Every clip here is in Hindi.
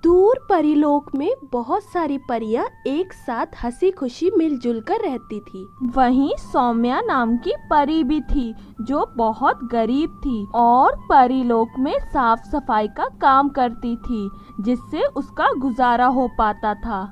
दूर परीलोक में बहुत सारी परियां एक साथ हंसी खुशी मिलजुल कर रहती थी। वहीं सौम्या नाम की परी भी थी जो बहुत गरीब थी और परीलोक में साफ सफाई का काम करती थी जिससे उसका गुजारा हो पाता था।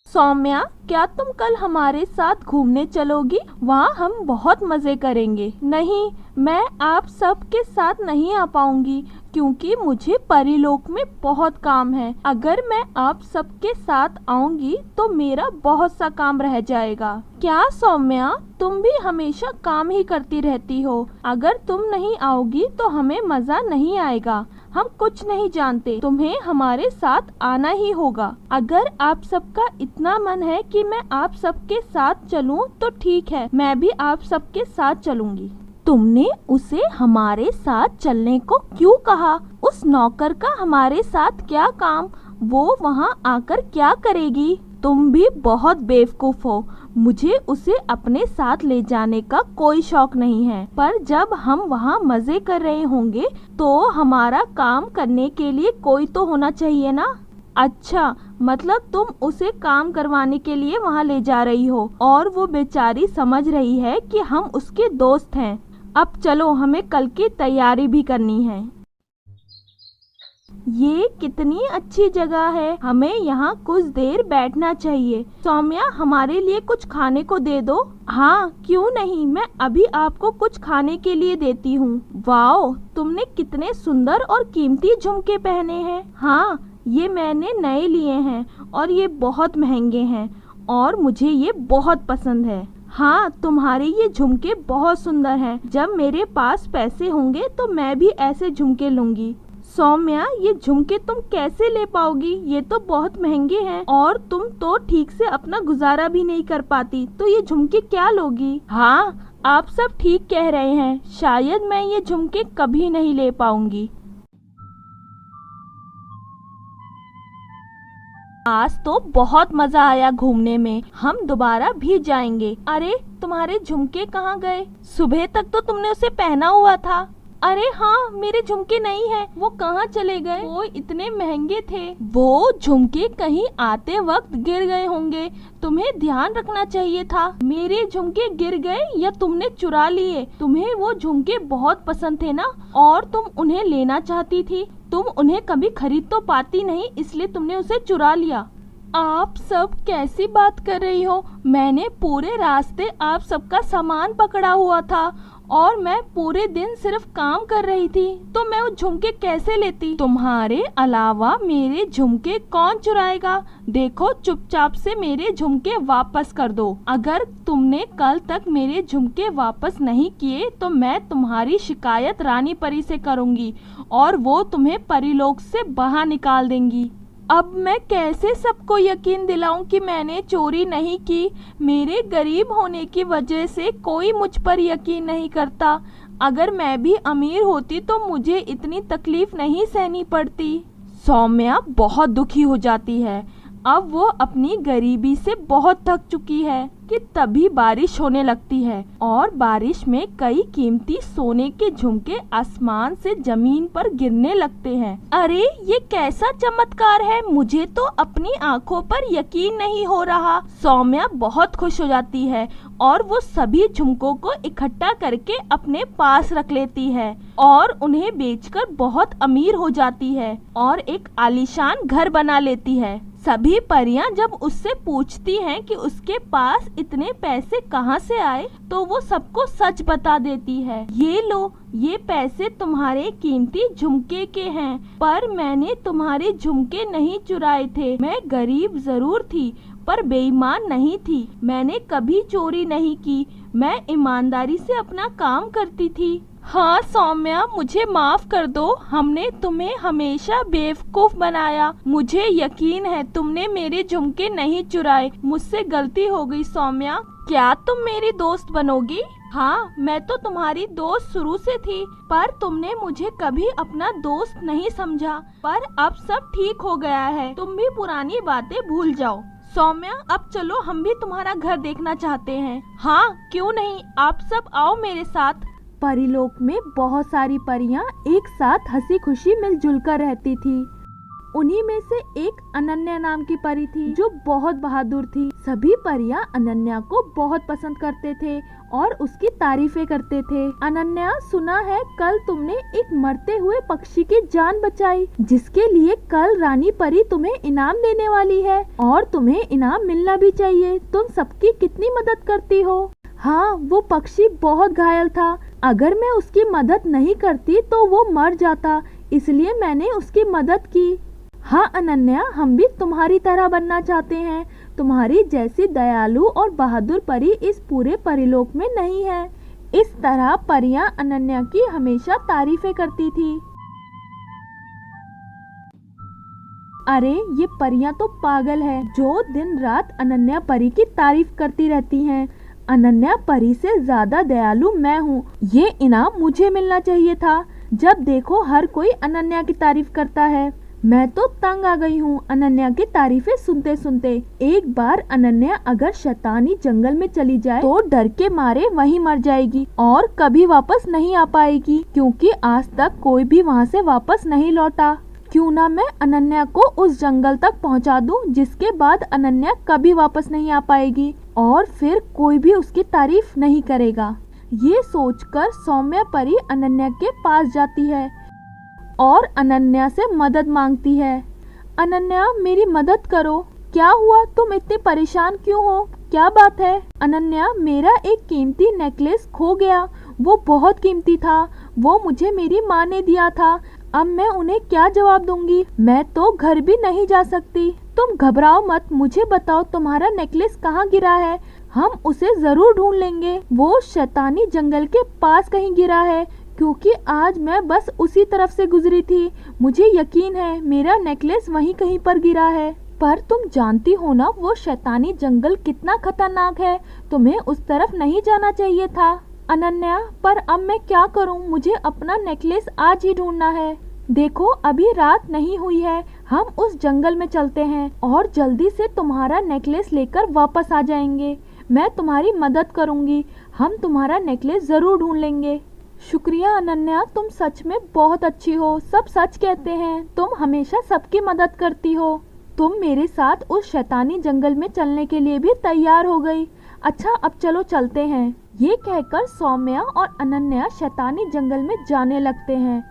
सौम्या, क्या तुम कल हमारे साथ घूमने चलोगी? वहाँ हम बहुत मजे करेंगे। नहीं, मैं आप सब के साथ नहीं आ पाऊंगी क्योंकि मुझे परीलोक में बहुत काम है। अगर मैं आप सबके साथ आऊंगी तो मेरा बहुत सा काम रह जाएगा। क्या सौम्या, तुम भी हमेशा काम ही करती रहती हो? अगर तुम नहीं आओगी तो हमें मजा नहीं आएगा। हम कुछ नहीं जानते, तुम्हें हमारे साथ आना ही होगा। अगर आप सबका इतना मन है कि मैं आप सबके साथ चलूं तो ठीक है, मैं भी आप सबके साथ चलूंगी। तुमने उसे हमारे साथ चलने को क्यों कहा? उस नौकर का हमारे साथ क्या काम? वो वहाँ आकर क्या करेगी? तुम भी बहुत बेवकूफ हो। मुझे उसे अपने साथ ले जाने का कोई शौक नहीं है, पर जब हम वहाँ मजे कर रहे होंगे तो हमारा काम करने के लिए कोई तो होना चाहिए ना। अच्छा, मतलब तुम उसे काम करवाने के लिए वहाँ ले जा रही हो और वो बेचारी समझ रही है कि हम उसके दोस्त हैं। अब चलो, हमें कल की तैयारी भी करनी है। ये कितनी अच्छी जगह है, हमें यहाँ कुछ देर बैठना चाहिए। सौम्या, हमारे लिए कुछ खाने को दे दो। हाँ, क्यों नहीं, मैं अभी आपको कुछ खाने के लिए देती हूँ। वाओ, तुमने कितने सुंदर और कीमती झुमके पहने हैं। हाँ, ये मैंने नए लिए हैं और ये बहुत महंगे हैं और मुझे ये बहुत पसंद है। हाँ, तुम्हारे ये झुमके बहुत सुंदर हैं। जब मेरे पास पैसे होंगे तो मैं भी ऐसे झुमके लूंगी। सौम्या, ये झुमके तुम कैसे ले पाओगी? ये तो बहुत महंगे हैं और तुम तो ठीक से अपना गुजारा भी नहीं कर पाती, तो ये झुमके क्या लोगी? हाँ, आप सब ठीक कह रहे हैं, शायद मैं ये झुमके कभी नहीं ले पाऊंगी। आज तो बहुत मजा आया घूमने में, हम दोबारा भी जाएंगे। अरे, तुम्हारे झुमके कहाँ गए? सुबह तक तो तुमने उसे पहना हुआ था। अरे हाँ, मेरे झुमके नहीं हैं, वो कहाँ चले गए? वो इतने महंगे थे। वो झुमके कहीं आते वक्त गिर गए होंगे, तुम्हें ध्यान रखना चाहिए था। मेरे झुमके गिर गए या तुमने चुरा लिए? तुम्हें वो झुमके बहुत पसंद थे ना और तुम उन्हें लेना चाहती थी। तुम उन्हें कभी खरीद तो पाती नहीं, इसलिए तुमने उसे चुरा लिया। आप सब कैसी बात कर रही हो? मैंने पूरे रास्ते आप सबका सामान पकड़ा हुआ था और मैं पूरे दिन सिर्फ काम कर रही थी, तो मैं वो झुमके कैसे लेती? तुम्हारे अलावा मेरे झुमके कौन चुराएगा? देखो, चुपचाप से मेरे झुमके वापस कर दो। अगर तुमने कल तक मेरे झुमके वापस नहीं किए तो मैं तुम्हारी शिकायत रानी परी से करूंगी और वो तुम्हें परीलोक से बाहर निकाल देंगी। अब मैं कैसे सबको यकीन दिलाऊं कि मैंने चोरी नहीं की? मेरे गरीब होने की वजह से कोई मुझ पर यकीन नहीं करता। अगर मैं भी अमीर होती तो मुझे इतनी तकलीफ नहीं सहनी पड़ती। सौम्या बहुत दुखी हो जाती है। अब वो अपनी गरीबी से बहुत थक चुकी है कि तभी बारिश होने लगती है और बारिश में कई कीमती सोने के झुमके आसमान से जमीन पर गिरने लगते हैं। अरे, ये कैसा चमत्कार है, मुझे तो अपनी आंखों पर यकीन नहीं हो रहा। सौम्या बहुत खुश हो जाती है और वो सभी झुमकों को इकट्ठा करके अपने पास रख लेती है और उन्हें बेचकर बहुत अमीर हो जाती है और एक आलीशान घर बना लेती है। सभी परियां जब उससे पूछती हैं कि उसके पास इतने पैसे कहां से आए, तो वो सबको सच बता देती है। ये लो, ये पैसे तुम्हारे कीमती झुमके के हैं, पर मैंने तुम्हारे झुमके नहीं चुराए थे। मैं गरीब जरूर थी पर बेईमान नहीं थी। मैंने कभी चोरी नहीं की, मैं ईमानदारी से अपना काम करती थी। हाँ सौम्या, मुझे माफ कर दो, हमने तुम्हें हमेशा बेवकूफ बनाया। मुझे यकीन है तुमने मेरे झुमके नहीं चुराए, मुझसे गलती हो गई। सौम्या, क्या तुम मेरी दोस्त बनोगी? हाँ, मैं तो तुम्हारी दोस्त शुरू से थी, पर तुमने मुझे कभी अपना दोस्त नहीं समझा। पर अब सब ठीक हो गया है, तुम भी पुरानी बातें भूल जाओ। सौम्या, अब चलो, हम भी तुम्हारा घर देखना चाहते हैं। हाँ, क्यों नहीं, आप सब आओ मेरे साथ। परीलोक में बहुत सारी परियां एक साथ हंसी खुशी मिलजुल कर रहती थी। उन्हीं में से एक अनन्या नाम की परी थी जो बहुत बहादुर थी। सभी परियां अनन्या को बहुत पसंद करते थे और उसकी तारीफें करते थे। अनन्या, सुना है कल तुमने एक मरते हुए पक्षी की जान बचाई, जिसके लिए कल रानी परी तुम्हें इनाम देने वाली है और तुम्हें इनाम मिलना भी चाहिए। तुम सबकी कितनी मदद करती हो। हाँ, वो पक्षी बहुत घायल था। अगर मैं उसकी मदद नहीं करती तो वो मर जाता, इसलिए मैंने उसकी मदद की। हाँ अनन्या, हम भी तुम्हारी तरह बनना चाहते हैं। तुम्हारी जैसी दयालु और बहादुर परी इस पूरे परिलोक में नहीं है। इस तरह परियां अनन्या की हमेशा तारीफें करती थी। अरे ये परियां तो पागल है जो दिन रात अनन्या परी की तारीफ करती रहती हैं। अनन्या परी से ज्यादा दयालु मैं हूँ, ये इनाम मुझे मिलना चाहिए था। जब देखो हर कोई अनन्या की तारीफ करता है। मैं तो तंग आ गई हूँ अनन्या की तारीफें सुनते सुनते। एक बार अनन्या अगर शैतानी जंगल में चली जाए तो डर के मारे वहीं मर जाएगी और कभी वापस नहीं आ पाएगी, क्योंकि आज तक कोई भी वहाँ से वापस नहीं लौटा। क्यों ना मैं अनन्या को उस जंगल तक पहुँचा दूँ जिसके बाद अनन्या कभी वापस नहीं आ पाएगी और फिर कोई भी उसकी तारीफ नहीं करेगा। ये सोचकर सौम्या परी अनन्या के पास जाती है और अनन्या से मदद मांगती है। अनन्या, मेरी मदद करो। क्या हुआ, तुम इतनी परेशान क्यों हो, क्या बात है। अनन्या, मेरा एक कीमती नेकलेस खो गया। वो बहुत कीमती था, वो मुझे मेरी माँ ने दिया था। अब मैं उन्हें क्या जवाब दूंगी। मैं तो घर भी नहीं जा सकती। तुम घबराओ मत, मुझे बताओ तुम्हारा नेकलेस कहाँ गिरा है। हम उसे जरूर ढूंढ लेंगे। वो शैतानी जंगल के पास कहीं गिरा है, क्योंकि आज मैं बस उसी तरफ से गुजरी थी। मुझे यकीन है मेरा नेकलेस वहीं कहीं पर गिरा है। पर तुम जानती हो ना वो शैतानी जंगल कितना खतरनाक है, तुम्हें उस तरफ नहीं जाना चाहिए था। अनन्या, पर अब मैं क्या करूं, मुझे अपना नेकलेस आज ही ढूंढना है। देखो अभी रात नहीं हुई है, हम उस जंगल में चलते हैं और जल्दी से तुम्हारा नेकलेस लेकर वापस आ जाएंगे। मैं तुम्हारी मदद करूंगी, हम तुम्हारा नेकलेस जरूर ढूंढ लेंगे। शुक्रिया अनन्या, तुम सच में बहुत अच्छी हो। सब सच कहते हैं, तुम हमेशा सबकी मदद करती हो। तुम मेरे साथ उस शैतानी जंगल में चलने के लिए भी तैयार हो गई। अच्छा, अब चलो चलते हैं। ये कहकर सौम्या और अनन्या शैतानी जंगल में जाने लगते हैं।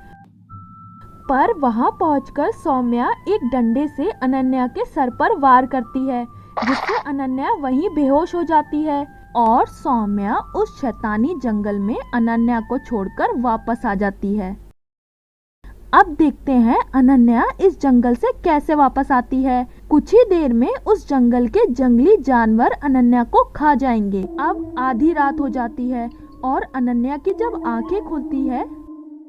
पर वहां पहुंचकर सौम्या एक डंडे से अनन्या के सर पर वार करती है, जिससे अनन्या वहीं बेहोश हो जाती है और सौम्या उस शैतानी जंगल में अनन्या को छोड़कर वापस आ जाती है। अब देखते हैं अनन्या इस जंगल से कैसे वापस आती है। कुछ ही देर में उस जंगल के जंगली जानवर अनन्या को खा जाएंगे। अब आधी रात हो जाती है और अनन्या की जब आंखें खुलती है,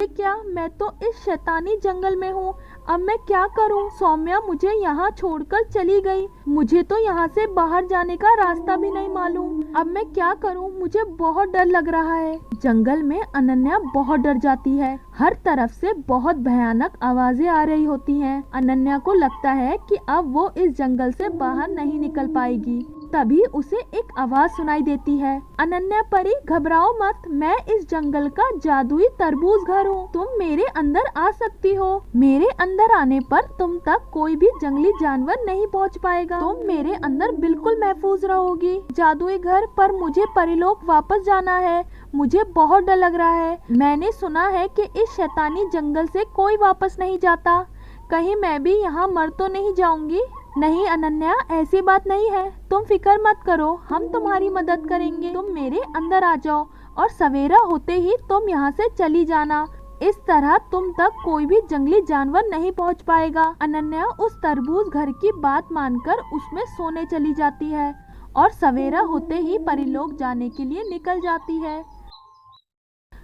क्या मैं तो इस शैतानी जंगल में हूँ। अब मैं क्या करूँ। सौम्या मुझे यहाँ छोड़कर चली गई। मुझे तो यहाँ से बाहर जाने का रास्ता भी नहीं मालूम। अब मैं क्या करूँ, मुझे बहुत डर लग रहा है। जंगल में अनन्या बहुत डर जाती है। हर तरफ से बहुत भयानक आवाजें आ रही होती हैं। अनन्या को लगता है कि अब वो इस जंगल से बाहर नहीं निकल पाएगी। तभी उसे एक आवाज सुनाई देती है। अनन्या परी, घबराओ मत, मैं इस जंगल का जादुई तरबूज घर हूँ। तुम मेरे अंदर आ सकती हो। मेरे अंदर आने पर तुम तक कोई भी जंगली जानवर नहीं पहुँच पाएगा। तुम मेरे अंदर बिल्कुल महफूज रहोगी। जादुई घर, पर मुझे परिलोक वापस जाना है। मुझे बहुत डर लग रहा है। मैंने सुना है कि इस शैतानी जंगल से कोई वापस नहीं जाता। कहीं मैं भी यहाँ मर तो नहीं जाऊंगी। नहीं अनन्या, ऐसी बात नहीं है। तुम फिक्र मत करो, हम तुम्हारी मदद करेंगे। तुम मेरे अंदर आ जाओ और सवेरा होते ही तुम यहाँ से चली जाना। इस तरह तुम तक कोई भी जंगली जानवर नहीं पहुँच पाएगा। अनन्या उस तरबूज घर की बात मानकर उसमें सोने चली जाती है और सवेरा होते ही परिलोक जाने के लिए निकल जाती है।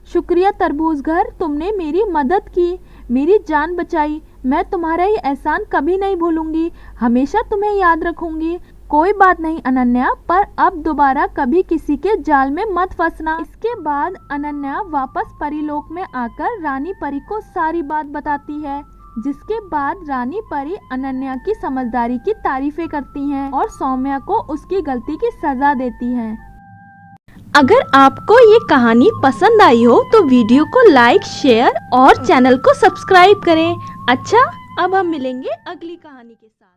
शुक्रिया तरबूज घर, तुमने मेरी मदद की, मेरी जान बचाई। मैं तुम्हारा ये एहसान कभी नहीं भूलूंगी, हमेशा तुम्हें याद रखूंगी। कोई बात नहीं अनन्या, पर अब दोबारा कभी किसी के जाल में मत फंसना। इसके बाद अनन्या वापस परिलोक में आकर रानी परी को सारी बात बताती है, जिसके बाद रानी परी अनन्या की समझदारी की तारीफें करती हैं और सौम्या को उसकी गलती की सजा देती हैं। अगर आपको ये कहानी पसंद आई हो तो वीडियो को लाइक, शेयर और चैनल को सब्सक्राइब करें। अच्छा, अब हम मिलेंगे अगली कहानी के साथ।